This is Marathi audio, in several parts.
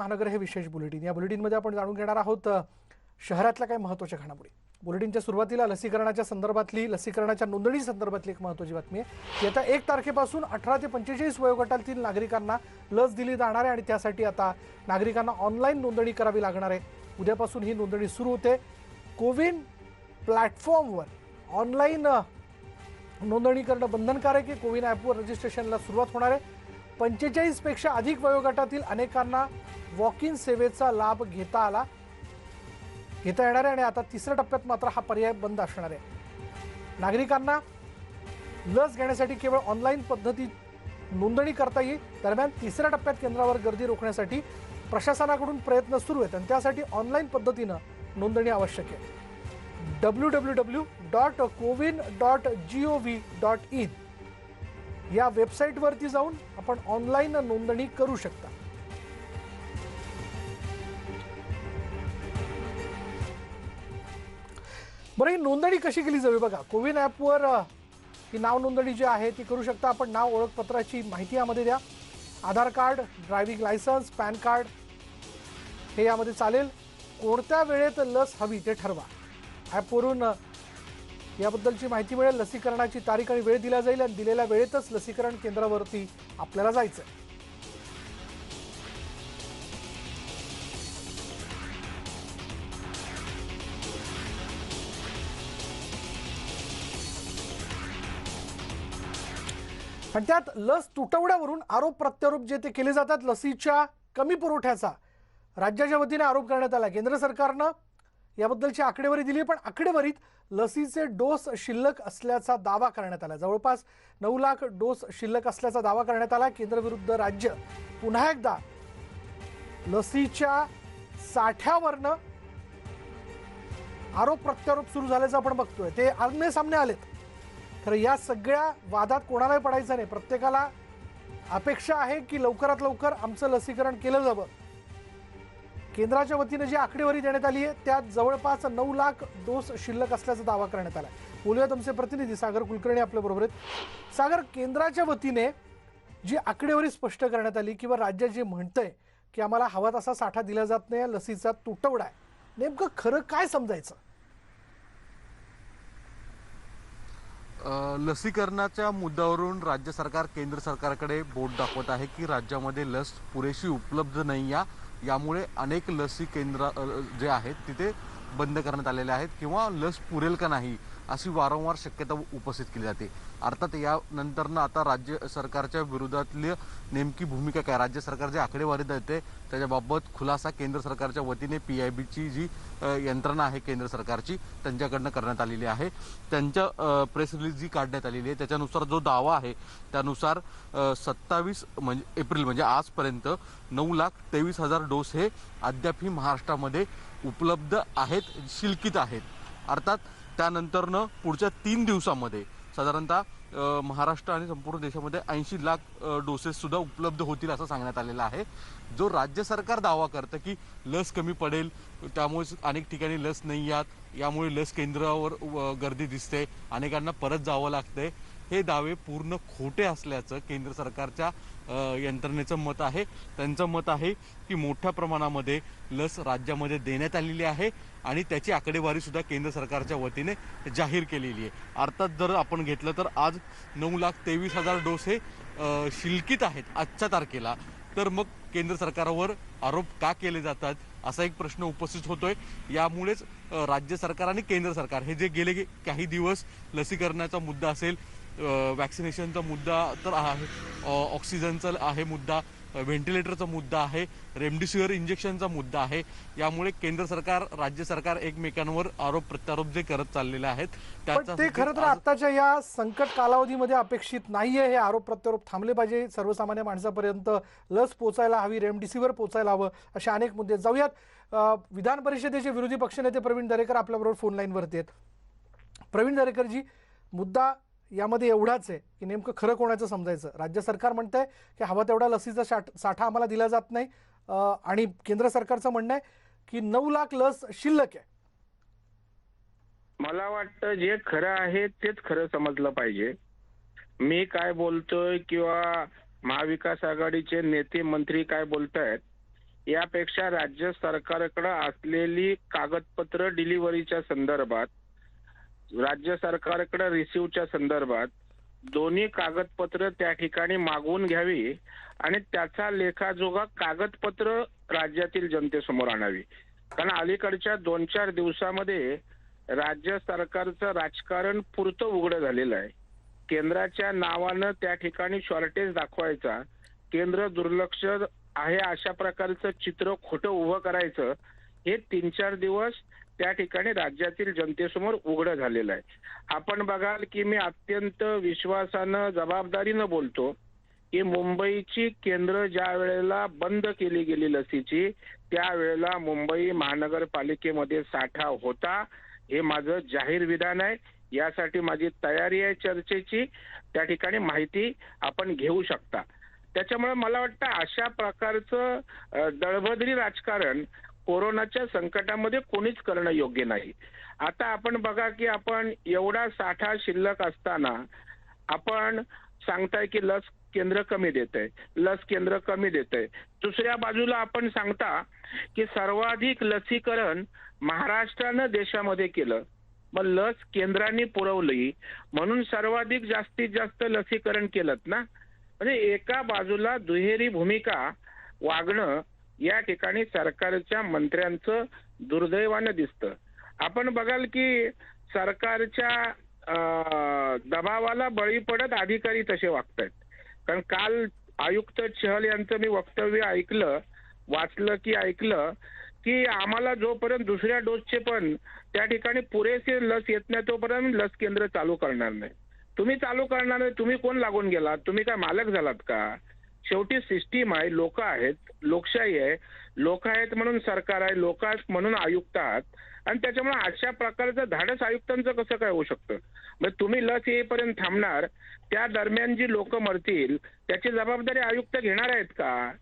महानगर हे विशेष बुलेटिन. या बुलेटिनमध्ये आपण जाणून घेणार आहोत शहरातल्या काही महत्त्वाच्या घडामोडी. बुलेटिनच्या सुरुवातीला लसीकरणाच्या संदर्भातली लसीकरणाच्या नोंदणी संदर्भातली एक महत्त्वाची बातमी आहे. येत्या 1 तारखेपासून 18 ते 45 वयोगटातील नागरिकांना लस दिली जाणार आहे आणि त्यासाठी आता नागरिकांना ऑनलाईन नोंदणी करावी लागणार आहे. उद्यापासून ही नोंदणी सुरू होते. कोविन प्लॅटफॉर्मवर ऑनलाईन नोंदणी करणं बंधनकारक आहे. कोविन ॲपवर रजिस्ट्रेशनला सुरुवात होणार आहे. 45 पेक्षा अधिक वयोगटातील अनेकांना वॉक इन सेवेचा लाभ घेता येणार आहे आणि आता तिसऱ्या टप्प्यात मात्र हा पर्याय बंद असणार आहे. नागरिकांना लस घेण्यासाठी केवळ ऑनलाईन पद्धतीत नोंदणी करता येईल. दरम्यान तिसऱ्या टप्प्यात केंद्रावर गर्दी रोखण्यासाठी प्रशासनाकडून प्रयत्न सुरू आहेत आणि त्यासाठी ऑनलाईन पद्धतीनं नोंदणी आवश्यक आहे. www.cowin.gov.in या वेबसाईटवरती जाऊन आपण ऑनलाईन नोंदणी करू शकता. बरं, ही नोंदणी कशी केली जावी बघा. कोविन ॲपवर ही नाव नोंदणी जी आहे ती करू शकता. आपण नाव, ओळखपत्राची माहिती यामध्ये द्या. Aadhaar card, driving licence, PAN card हे यामध्ये चालेल. कोणत्या वेळेत लस हवी ते ठरवा. ॲपवरून याबद्दलची माहिती मिळेल. लसीकरणाची तारीख आणि वेळ दिला जाईल आणि दिलेल्या वेळेतच लसीकरण केंद्रावरती आपल्याला जायचं. पण त्यात लस तुटवड्यावरून आरोप प्रत्यारोप जे ते केले जातात. लसीच्या कमी पुरवठ्याचा राज्याच्या वतीने आरोप करण्यात आला. केंद्र सरकारनं याबद्दलची आकडेवारी दिली, पण आकडेवारीत लसीचे डोस शिल्लक असल्याचा दावा करण्यात आला. जवळपास 9 लाख डोस शिल्लक असल्याचा दावा करण्यात आला. केंद्र विरुद्ध राज्य पुन्हा एकदा लसीच्या साठ्यावरनं आरोप प्रत्यारोप सुरू झाल्याचं आपण बघतोय. ते आमने सामने आलेत. तर या सगळ्या वादात कोणालाही पडायचं नाही. प्रत्येकाला अपेक्षा आहे की लवकरात लवकर आमचं लसीकरण केलं जावं. केंद्राच्या वतीने जी आकडेवारी देण्यात आली आहे त्यात जवळपास 9 लाख डोस शिल्लक असल्याचा दावा करण्यात आला. बोलूयात आमचे प्रतिनिधी सागर कुलकर्णी आपल्या बरोबर आहेत. सागर, केंद्राच्या वतीने जी आकडेवारी स्पष्ट करण्यात आली किंवा राज्य जे म्हणतंय की आम्हाला हवा तसा साठा दिला जात नाही, लसीचा तुटवडा आहे, नेमकं खरं काय समजायचं? लसीकरणाच्या मुद्द्यावरून राज्य सरकार केंद्र सरकारकडे बोट दाखवत आहे की राज्यामध्ये लस पुरेशी उपलब्ध नाही. यामुळे अनेक लसी केंद्र जे आहेत तिथे बंद करण्यात आलेले आहेत किंवा लस पुरेल का नाही अशी वारंवार शक्यता उपस्थित केली जाते. अर्थात यानंतरनं आता राज्य सरकारच्या विरोधातली नेमकी भूमिका काय, राज्य सरकार जे आकडेवारी देते त्याच्याबाबत खुलासा केंद्र सरकारच्या वतीने PIBची जी यंत्रणा आहे केंद्र सरकारची त्यांच्याकडनं करण्यात आलेली आहे. त्यांच्या प्रेस रिलीज जी काढण्यात आलेली आहे त्याच्यानुसार जो दावा आहे त्यानुसार 27 एप्रिल म्हणजे आजपर्यंत 9,23,000 डोस हे अद्यापही महाराष्ट्रामध्ये उपलब्ध आहेत, शिल्लक आहेत. अर्थात त्यानंतरनं पुढच्या 3 दिवसांमध्ये साधारणतः महाराष्ट्र आणि संपूर्ण देशामध्ये 80 लाख डोसेस सुद्धा उपलब्ध होतील असं सांगण्यात आलेलं आहे. जो राज्य सरकार दावा करतं की लस कमी पडेल, त्यामुळे अनेक ठिकाणी लस नाही आहेत, यामुळे लस केंद्रावर गर्दी दिसते, अनेकांना परत जावं लागतंय, हे दावे पूर्ण खोटे असल्याचं केंद्र सरकारच्या यंत्रणेचं मत आहे. त्यांचं मत आहे की मोठ्या प्रमाणामध्ये लस राज्यामध्ये देण्यात आलेली आहे आणि त्याची आकडेवारी सुद्धा केंद्र सरकारच्या वतीने जाहीर केलेली आहे. अर्थात जर आपण घेतलं तर आज 9,23,000 डोस हे शिल्लक आहेत आजच्या तारखेला. तर मग केंद्र सरकारवर आरोप का केले जातात असा एक प्रश्न उपस्थित होतोय. यामुळेच राज्य सरकार आणि केंद्र सरकार हे जे गेले काही दिवस लसीकरणाचा मुद्दा असेल, वॅक्सिनेशनचा मुद्दा तर आहे, ऑक्सिजनचा आहे मुद्दा, व्हेंटिलेटरचा मुद्दा आहे, रेमडेसिवीर इंजेक्शनचा मुद्दा आहे. यामुळे केंद्र सरकार राज्य सरकार एकमेकांवर आरोप प्रत्यारोप जे करत चाललेले आहेत ते खरं तर आताच्या या संकट कालावधीमध्ये अपेक्षित नाहीये. हे आरोप प्रत्यारोप थांबले पाहिजे. सर्वसामान्य माणसापर्यंत लस पोचायला हवी, रेमडेसिवीर पोचायला हवं, असे अनेक मुद्दे. जाऊयात विधान परिषदेचे विरोधी पक्षनेते प्रवीण दरेकर आपल्याबरोबर फोन लाईनवरती आहेत. प्रवीण दरेकरजी, मुद्दा यामध्ये एवढाच आहे की नेमकं खरं कोणाचं समजायचं. राज्य सरकार म्हणतंय की हवा तेवढा लसीचा साठा आम्हाला दिला जात नाही आणि केंद्र सरकारचं म्हणणं आहे की 9 लाख लस शिल्लक आहे. मला वाटतं जे खरं आहे तेच खरं समजलं पाहिजे. मी काय बोलतोय किंवा महाविकास आघाडीचे नेते मंत्री काय बोलतायत यापेक्षा राज्य सरकारकडे असलेली कागदपत्र डिलिव्हरीच्या संदर्भात, राज्य सरकारकडे रिसिव्हच्या संदर्भात दोन्ही कागदपत्र त्या ठिकाणी मागवून घ्यावी आणि त्याचा लेखाजोखा कागदपत्र राज्यातील जनतेसमोर आणावी. कारण अलीकडच्या 2-4 दिवसामध्ये राज्य सरकारचं राजकारण पुरतं उघडं झालेलं आहे. केंद्राच्या नावानं त्या ठिकाणी शॉर्टेज दाखवायचा, केंद्र दुर्लक्ष आहे अशा प्रकारचं चित्र खोटं उभं करायचं, हे 3-4 दिवस त्या ठिकाणी राज्यातील जनतेसमोर उघडं झालेलं आहे. आपण बघाल की मी अत्यंत विश्वासानं जबाबदारीनं बोलतो की मुंबईची केंद्र ज्या वेळेला बंद केली गेली लसीची, त्यावेळेला मुंबई महानगरपालिकेमध्ये साठा होता. हे माझं जाहीर विधान आहे. यासाठी माझी तयारी आहे चर्चेची. त्या ठिकाणी माहिती आपण घेऊ शकता. त्याच्यामुळे मला वाटतं अशा प्रकारचं दळभद्री राजकारण कोरोनाच्या संकटामध्ये कोणीच करणं योग्य नाही. आता आपण बघा की आपण एवढा साठा शिल्लक असताना आपण सांगताय की लस केंद्र कमी देतंय, लस केंद्र कमी देतंय. दुसऱ्या बाजूला आपण सांगता की सर्वाधिक लसीकरण महाराष्ट्रानं देशामध्ये केलं, मग लस केंद्रांनी पुरवली म्हणून सर्वाधिक जास्तीत जास्त लसीकरण केलं ना. म्हणजे एका बाजूला दुहेरी भूमिका वागणं या ठिकाणी सरकारच्या मंत्र्यांचं दुर्दैवानं दिसतं. आपण बघाल की सरकारच्या दबावाला बळी पडत अधिकारी तसे वागतायत. कारण काल आयुक्त चहल यांचं मी वक्तव्य ऐकलं, वाचलं की ऐकलं की आम्हाला जोपर्यंत दुसऱ्या डोसचे पण त्या ठिकाणी पुरेसे लस येत नाही तोपर्यंत लस केंद्र चालू करणार नाही. तुम्ही चालू करणार नाही, तुम्ही कोण लागून गेलात? तुम्ही काय मालक झालात का? शेवटी सिस्टीम आहे, लोक आहेत, लोकशाही आहे. लोक आहेत म्हणून सरकार आहे, लोक आहेत म्हणून आयुक्त आहात. आणि त्याच्यामुळे अशा प्रकारचं धाडस आयुक्तांचं कसं काय होऊ शकतं? मग तुम्ही लस येईपर्यंत थांबणार, त्या दरम्यान जी लोक मरतील त्याची जबाबदारी आयुक्त घेणार आहेत का?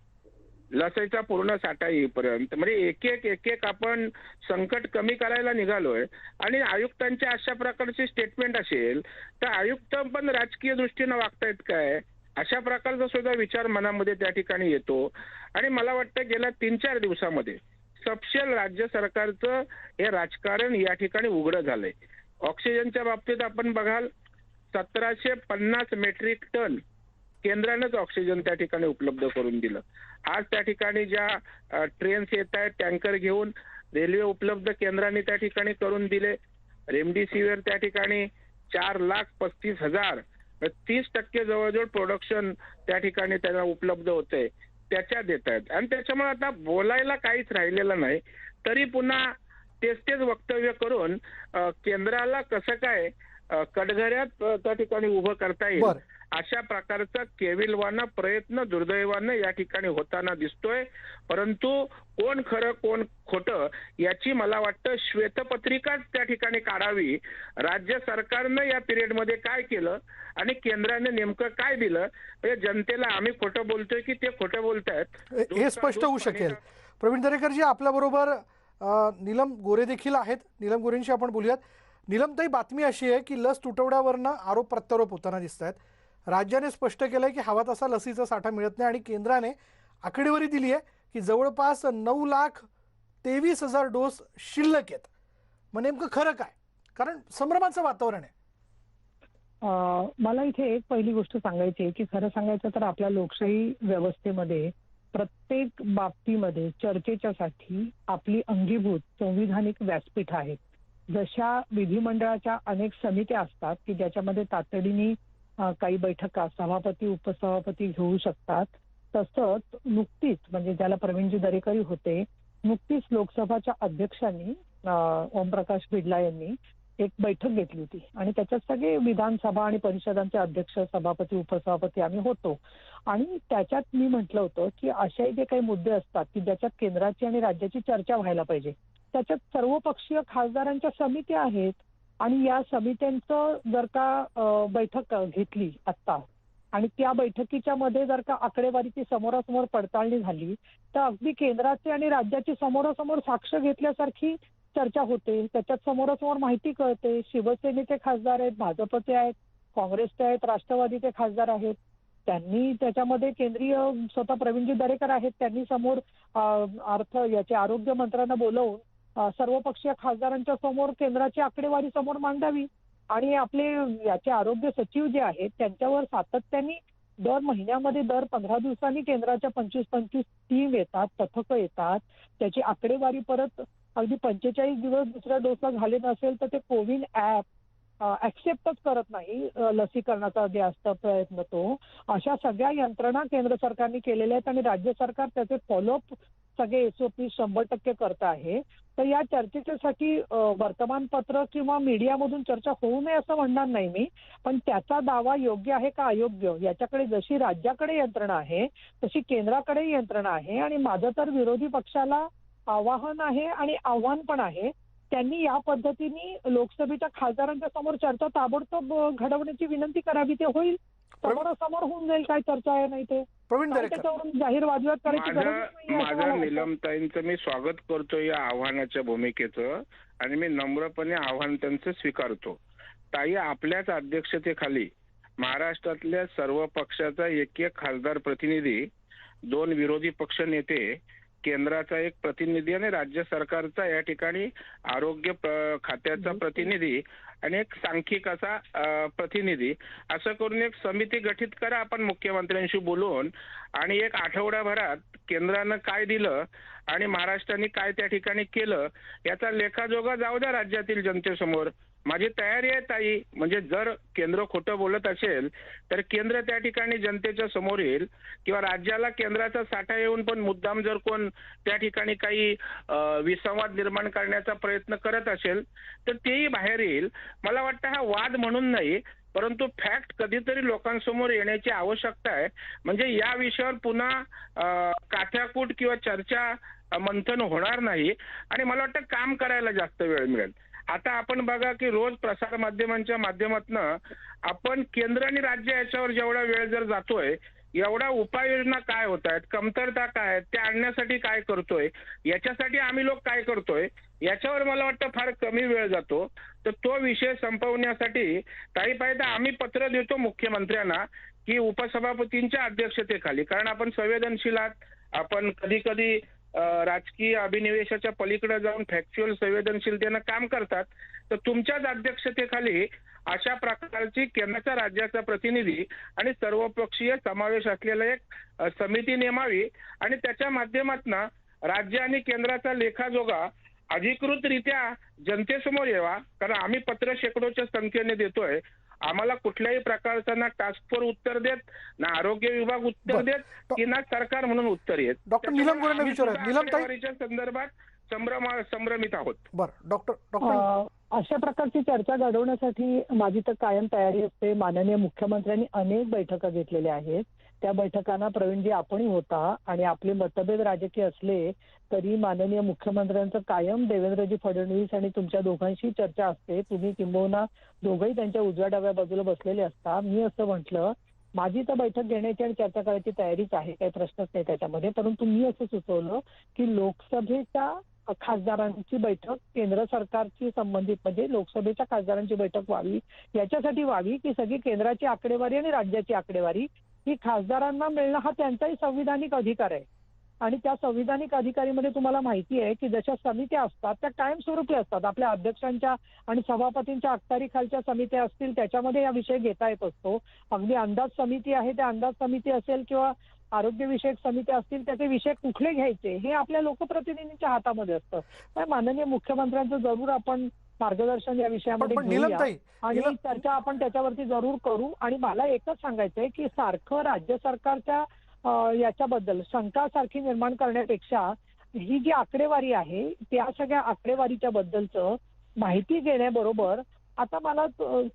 लसीचा पूर्ण साठा येईपर्यंत म्हणजे एक एक आपण संकट कमी करायला निघालोय. आणि आयुक्तांच्या अशा प्रकारची स्टेटमेंट असेल तर आयुक्त पण राजकीय दृष्टीनं वागतायत काय, अशा प्रकारचा सुद्धा विचार मनामध्ये त्या ठिकाणी येतो. आणि मला वाटतं गेल्या 3-4 दिवसामध्ये सपशेल राज्य सरकारचं हे राजकारण या ठिकाणी उघडं झालंय. ऑक्सिजनच्या बाबतीत आपण बघाल 1750 मेट्रिक टन केंद्रानंच ऑक्सिजन त्या ठिकाणी उपलब्ध करून दिलं. आज त्या ठिकाणी ज्या ट्रेन्स येत आहेत टँकर घेऊन, रेल्वे उपलब्ध केंद्राने त्या ठिकाणी करून दिले. रेमडेसिवीर त्या ठिकाणी 4,35,000 30% जवळजवळ प्रोडक्शन त्या ठिकाणी त्यांना उपलब्ध होतंय, त्याच्या देत आहेत. आणि त्याच्यामुळे आता बोलायला काहीच राहिलेलं नाही. तरी पुन्हा तेच वक्तव्य करून केंद्राला कसं काय कटघऱ्यात त्या ठिकाणी उभं करता येईल अशा प्रकारचा केविलवाना प्रयत्न दुर्दैवानं या ठिकाणी होताना दिसतोय. परंतु कोण खरं कोण खोटं याची मला वाटतं श्वेतपत्रिकाच त्या ठिकाणी काढावी. राज्य सरकारनं या पिरियडमध्ये काय केलं आणि केंद्राने नेमकं काय दिलं, म्हणजे जनतेला आम्ही खोटं बोलतोय की ते खोटं बोलतायत हे स्पष्ट होऊ शकेल. प्रवीण दरेकरजी, आपल्याबरोबर नीलम गोरे देखील आहेत. नीलम गोरेंशी आपण बोलूयात. नीलमताई, बातमी अशी आहे की लस तुटवड्यावरनं आरोप प्रत्यारोप होताना दिसत आहेत. राज्याने स्पष्ट केलंय की हवा तसा लसीचा साठा मिळत नाही आणि केंद्राने आकडेवारी दिली आहे की जवळपास 9,23,000 डोस शिल्लक आहेत. मग नेमकं खरं काय? कारण संभ्रमाचं वातावरण आहे. मला इथे एक पहिली गोष्ट सांगायची आहे की खरं सांगायचं तर आपल्या लोकशाही व्यवस्थेमध्ये प्रत्येक बाबतीमध्ये चर्चेच्यासाठी आपली अंगीभूत संविधानिक व्यासपीठ आहेत. जशा विधिमंडळाच्या अनेक समित्या असतात की ज्याच्यामध्ये तातडीने काही बैठका सभापती उपसभापती घेऊ शकतात, तसंच नुकतीच म्हणजे ज्याला प्रवीणजी दरेकरी होते, नुकतीच लोकसभाच्या अध्यक्षांनी ओमप्रकाश बिर्ला यांनी एक बैठक घेतली होती आणि त्याच्यात सगळे विधानसभा आणि परिषदांचे अध्यक्ष सभापती उपसभापती आम्ही होतो. आणि त्याच्यात मी म्हटलं होतं की असे जे काही मुद्दे असतात की ज्याच्यात केंद्राची आणि राज्याची चर्चा व्हायला पाहिजे, त्याच्यात सर्वपक्षीय खासदारांच्या समित्या आहेत आणि या समित्यांचं जर का बैठक घेतली आता आणि त्या बैठकीच्या मध्ये जर का आकडेवारीची समोरासमोर पडताळणी झाली तर अगदी केंद्राचे आणि राज्याची समोरासमोर साक्ष घेतल्यासारखी चर्चा होते. त्याच्यात समोरासमोर माहिती कळते. शिवसेनेचे खासदार आहेत, भाजपचे आहेत, काँग्रेसचे आहेत, राष्ट्रवादीचे खासदार आहेत. त्यांनी त्याच्यामध्ये केंद्रीय स्वतः प्रवीणजी दरेकर आहेत, त्यांनी समोर याचे आरोग्य मंत्र्यांना बोलवून सर्वपक्षीय खासदारांच्या समोर केंद्राची आकडेवारी समोर मांडावी आणि आपले याचे आरोग्य सचिव जे आहेत त्यांच्यावर सातत्याने दर महिन्यामध्ये दर 15 दिवसांनी केंद्राच्या 25-25 टीम येतात, पथकं येतात, त्याची आकडेवारी परत अगदी 45 दिवस दुसऱ्या डोसला झाले नसेल तर ते कोविन ऍप ऍक्सेप्टच करत नाही लसीकरणाचा जे असतं प्रयत्न तो. अशा सगळ्या यंत्रणा केंद्र सरकारने केलेल्या आहेत आणि राज्य सरकार त्याचे फॉलोअप सगळे SOP 100% करत आहे. तर या चर्चेसाठी वर्तमानपत्र किंवा मीडियामधून चर्चा होऊ नये असं म्हणणार नाही मी, पण त्याचा दावा योग्य आहे का अयोग्य याच्याकडे जशी राज्याकडे यंत्रणा आहे तशी केंद्राकडे यंत्रणा आहे. आणि माझं तर विरोधी पक्षाला आवाहन आहे आणि आव्हान पण आहे, त्यांनी या पद्धतीने लोकसभेच्या खासदारांच्या समोर चर्चा ताबडतोब घडवण्याची विनंती करावी. ते होईल, समोरासमोर होऊन जाईल काय चर्चा आहे नाही ते. प्रवीण दरेकर, त्याच्यावरून जाहीर वादविवाद करायची गरज नाही असं मला माझं वाटतं. निलमताईंचं मी स्वागत करतो या आव्हानाच्या भूमिकेचं आणि मी नम्रपणे आव्हान त्यांचं स्वीकारतो. ताई, आपल्याच अध्यक्षतेखाली महाराष्ट्रातल्या सर्व पक्षाचा एक खासदार प्रतिनिधी, 2 विरोधी पक्ष नेते, केंद्राचा एक प्रतिनिधी आणि राज्य सरकारचा या ठिकाणी आरोग्य खात्याचा प्रतिनिधी आणि एक सांख्यिक असा प्रतिनिधी, असं करून एक समिती गठीत करा आपण मुख्यमंत्र्यांशी बोलून, आणि एक आठवड्याभरात केंद्रानं काय दिलं आणि महाराष्ट्राने काय त्या ठिकाणी केलं याचा लेखाजोखा जाऊ द्या राज्यातील जनतेसमोर. माझी तयारी आहे ताई, म्हणजे जर केंद्र खोटं बोलत असेल तर केंद्र त्या ठिकाणी जनतेच्या समोर येईल, किंवा राज्याला केंद्राचा साठा येऊन पण मुद्दाम जर कोण त्या ठिकाणी काही विसंवाद निर्माण करण्याचा प्रयत्न करत असेल तर तेही बाहेर येईल. मला वाटतं हा वाद म्हणून नाही, परंतु फॅक्ट कधीतरी लोकांसमोर येण्याची आवश्यकता आहे. म्हणजे या विषयावर पुन्हा काथ्याकूट किंवा चर्चा मंथन होणार नाही आणि मला वाटतं काम करायला जास्त वेळ मिळेल. आता आपण बघा की रोज प्रसार माध्यमांच्या माध्यमातून आपण केंद्र आणि राज्य याच्यावर जेवढा वेळ जर जातोय, एवढा उपाययोजना काय होत आहेत, कमतरता काय आहेत, त्या आणण्यासाठी काय करतोय, याच्यासाठी आम्ही लोक काय करतोय, याच्यावर मला वाटतं फार कमी वेळ जातो. तर तो विषय संपवण्यासाठी काही पाहिजे आम्ही पत्र देतो मुख्यमंत्र्यांना की उपसभापतींच्या अध्यक्षतेखाली, कारण आपण संवेदनशील आहात, आपण कधी कधी राजकीय अभिनिवेशाच्या पलीकडे जाऊन फॅक्च्युअल संवेदनशीलतेनं काम करतात. तर तुमच्याच अध्यक्षतेखाली अशा प्रकारची केंद्राच्या राज्याचा प्रतिनिधी आणि सर्वपक्षीय समावेश असलेला एक समिती नेमावी आणि त्याच्या माध्यमातून राज्य आणि केंद्राचा लेखाजोखा अधिकृतरित्या जनतेसमोर यावा. कारण आम्ही पत्र शेकडोच्या संख्येने देतोय, आम्हाला कुठल्याही प्रकारचं ना टास्क फोर्स उत्तर देत, ना आरोग्य विभाग उत्तर देत, की ना सरकार म्हणून उत्तर येत. डॉक्टर नीलम गोरेंना विचारूयात. निलमताईच्या संदर्भात संभ्रमित आहोत. बरं, डॉक्टर अशा प्रकारची चर्चा घडवण्यासाठी माझी तर कायम तयारी असते. माननीय मुख्यमंत्र्यांनी अनेक बैठका घेतलेल्या आहेत. त्या बैठकांना प्रवीणजी आपणही होता आणि आपले मतभेद राजकीय असले तरी माननीय मुख्यमंत्र्यांचं कायम देवेंद्रजी फडणवीस आणि तुमच्या दोघांशी चर्चा असते. तुम्ही किंबहुना दोघंही त्यांच्या उजव्या डाव्या बाजूला बसलेले असता. मी असं म्हटलं, माझी तर बैठक घेण्याची आणि चर्चा करायची तयारीच आहे, काही प्रश्नच नाही त्याच्यामध्ये. परंतु मी असं सुचवलं की लोकसभेच्या खासदारांची बैठक केंद्र सरकारची संबंधित म्हणजे लोकसभेच्या खासदारांची बैठक व्हावी, याच्यासाठी व्हावी की सगळी केंद्राची आकडेवारी आणि राज्याची आकडेवारी ही खासदारांना मिळणं हा त्यांचाही संविधानिक अधिकार आहे. आणि त्या संविधानिक अधिकारीमध्ये तुम्हाला माहिती आहे की जशा समित्या असतात त्या कायमस्वरूपी असतात. आपल्या अध्यक्षांच्या आणि सभापतींच्या अखत्यारीखालच्या समित्या असतील त्याच्यामध्ये हा विषय घेता येत असतो. अगदी अंदाज समिती आहे, त्या अंदाज समिती असेल किंवा आरोग्यविषयक समित्या असतील त्याचे विषय कुठले घ्यायचे हे आपल्या लोकप्रतिनिधींच्या हातामध्ये असतं. माननीय मुख्यमंत्र्यांचं जरूर आपण मार्गदर्शन या विषयामध्ये घेऊया आणि चर्चा आपण त्याच्यावरती जरूर करू. आणि मला एकच सांगायचंय की सारखं राज्य सरकारच्या याच्याबद्दल शंका सारखी निर्माण करण्यापेक्षा ही जी आकडेवारी आहे त्या सगळ्या आकडेवारीच्या बद्दलचं माहिती घेण्याबरोबर आता मला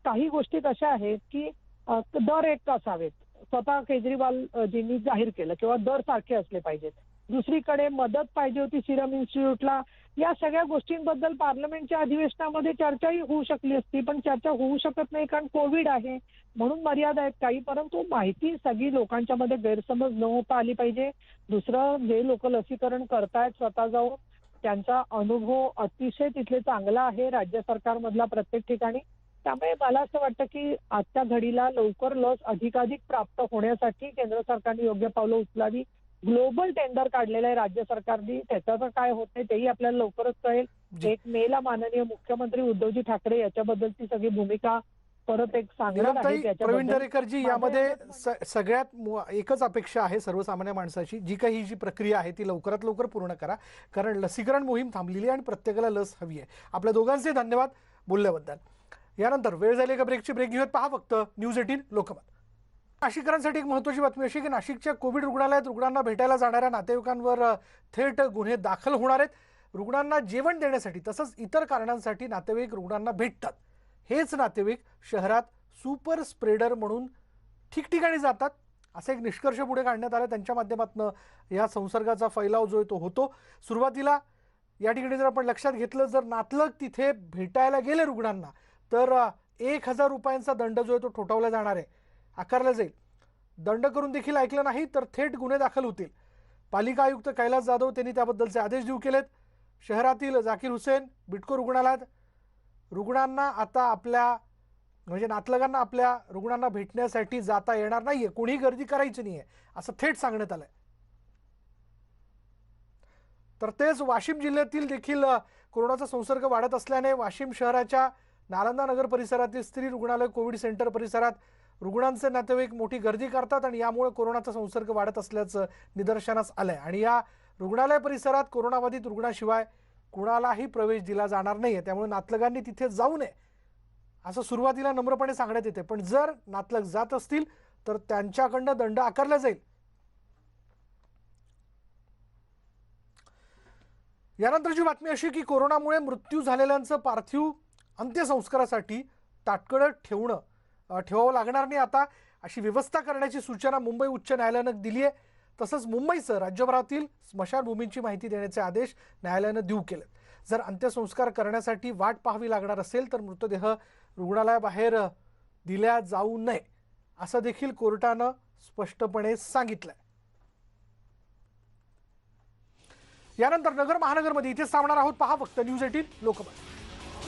काही गोष्टी कशा आहेत की दर एक असावेत, स्वतः केजरीवालजींनी जाहीर केलं, किंवा दर सारखे असले पाहिजेत. दुसरीकडे मदत पाहिजे होती सिरम इन्स्टिट्यूटला. या सगळ्या गोष्टींबद्दल पार्लमेंटच्या अधिवेशनामध्ये चर्चाही होऊ शकली असती, पण चर्चा होऊ शकत नाही कारण कोविड आहे म्हणून मर्यादा आहेत काही. परंतु माहिती सगळी लोकांच्या मध्ये गैरसमज न होता आली पाहिजे. दुसरं, जे लोक लसीकरण करतायत स्वतः जाऊन त्यांचा अनुभव अतिशय तिथले चांगला आहे राज्य सरकारमधला प्रत्येक ठिकाणी. त्यामुळे मला असं वाटतं की आजच्या घडीला लवकर लस अधिकाधिक प्राप्त होण्यासाठी केंद्र सरकारने योग्य पावलं उचलावी. ग्लोबल टेंडर काढलेलं आहे राज्य सरकारने, त्याचं काय होत नाही तेही आपल्याला लवकरच कळेल. जी. 1 मेला माननीय मुख्यमंत्री उद्धवजी ठाकरे याच्याबद्दलची सगळी भूमिका परत एक सांगणार नीलमताई, आहेत प्रवीण याच्याबद्दल. दरेकरजी, माझं यामध्ये एवढंच सगळ्यात एकच अपेक्षा आहे सर्वसामान्य माणसाची, जी काही ही जी प्रक्रिया आहे ती लवकरात लवकर पूर्ण करा, कारण लसीकरण मोहीम थांबलेली आहे आणि प्रत्येकाला लस हवी आहे. आपल्या दोघांचे धन्यवाद बोलल्याबद्दल. यानंतर वेळ झाली का ब्रेकची? ब्रेक घेऊयात. पहा फक्त न्यूज 18 लोकमत. नाशिककरांसाठी एक महत्त्वाची बातमी अशी की नाशिकच्या कोविड रुग्णालयात रुग्णांना भेटायला जाणाऱ्या नातेवाईकांवर थेट गुन्हे दाखल होणार आहेत. रुग्णांना जेवण देण्यासाठी तसंच इतर कारणांसाठी नातेवाईक रुग्णांना भेटतात. हेच नातेवाईक शहरात सुपर स्प्रेडर म्हणून ठिकठिकाणी जातात, असा एक निष्कर्ष पुढे काढण्यात आला. त्यांच्या माध्यमातून या संसर्गाचा फैलाव जो आहे तो होतो. सुरुवातीला या ठिकाणी जर आपण लक्षात घेतलं, जर नातलग तिथे भेटायला गेले रुग्णांना तर 1000 रुपयांचा दंड जो आहे तो ठोठावला जाणार आहे, आकारला जाईल. दंड करून देखील ऐकलं नाही तर थेट गुन्हे दाखल होतील. पालिका आयुक्त कैलास जाधव त्यांनी त्याबद्दलचे आदेश देऊ केलेत. शहरातील जाकीर हुसेन बिटको रुग्णालयात रुग्णांना आता आपल्या म्हणजे नातलगांना आपल्या रुग्णांना भेटण्यासाठी जाता येणार नाहीये, कोणी गर्दी करायची नाहीये असं थेट सांगण्यात आलंय. तर तेच वाशिम जिल्ह्यातील देखील कोरोनाचा संसर्ग वाढत असल्याने वाशिम शहराच्या नालंदा नगर परिसरातील स्त्री रुग्णालय कोविड सेंटर परिसरात रुग्णांचे नातेवाईक मोठी गर्दी करतात आणि यामुळे कोरोनाचा संसर्ग वाढत असल्याचं निदर्शनास आलंय. आणि या रुग्णालय परिसरात कोरोनाबाधित रुग्णाशिवाय कुणालाही प्रवेश दिला जाणार नाहीये, त्यामुळे नातलगांनी तिथे जाऊ नये असं सुरुवातीला नम्रपणे सांगण्यात येते. पण जर नातलग जात असतील तर त्यांच्याकडनं दंड आकारला जाईल. यानंतरची बातमी अशी की कोरोनामुळे मृत्यू झालेल्यांचं पार्थिव अंत्यसंस्कारासाठी ताटकळत ठेवावं लागणार नाही आता, अशी व्यवस्था करण्याची सूचना मुंबई उच्च न्यायालयानं दिली आहे. तसंच मुंबईसह राज्यभरातील स्मशानभूमींची माहिती देण्याचे आदेश न्यायालयानं देऊ केले. जर अंत्यसंस्कार करण्यासाठी वाट पाहावी लागणार असेल तर मृतदेह रुग्णालयाबाहेर दिल्या जाऊ नये असं देखील कोर्टानं स्पष्टपणे सांगितलंय. यानंतर नगर महानगरमध्ये इथेच थांबणार आहोत. पहा फक्त न्यूज 18 लोकमत.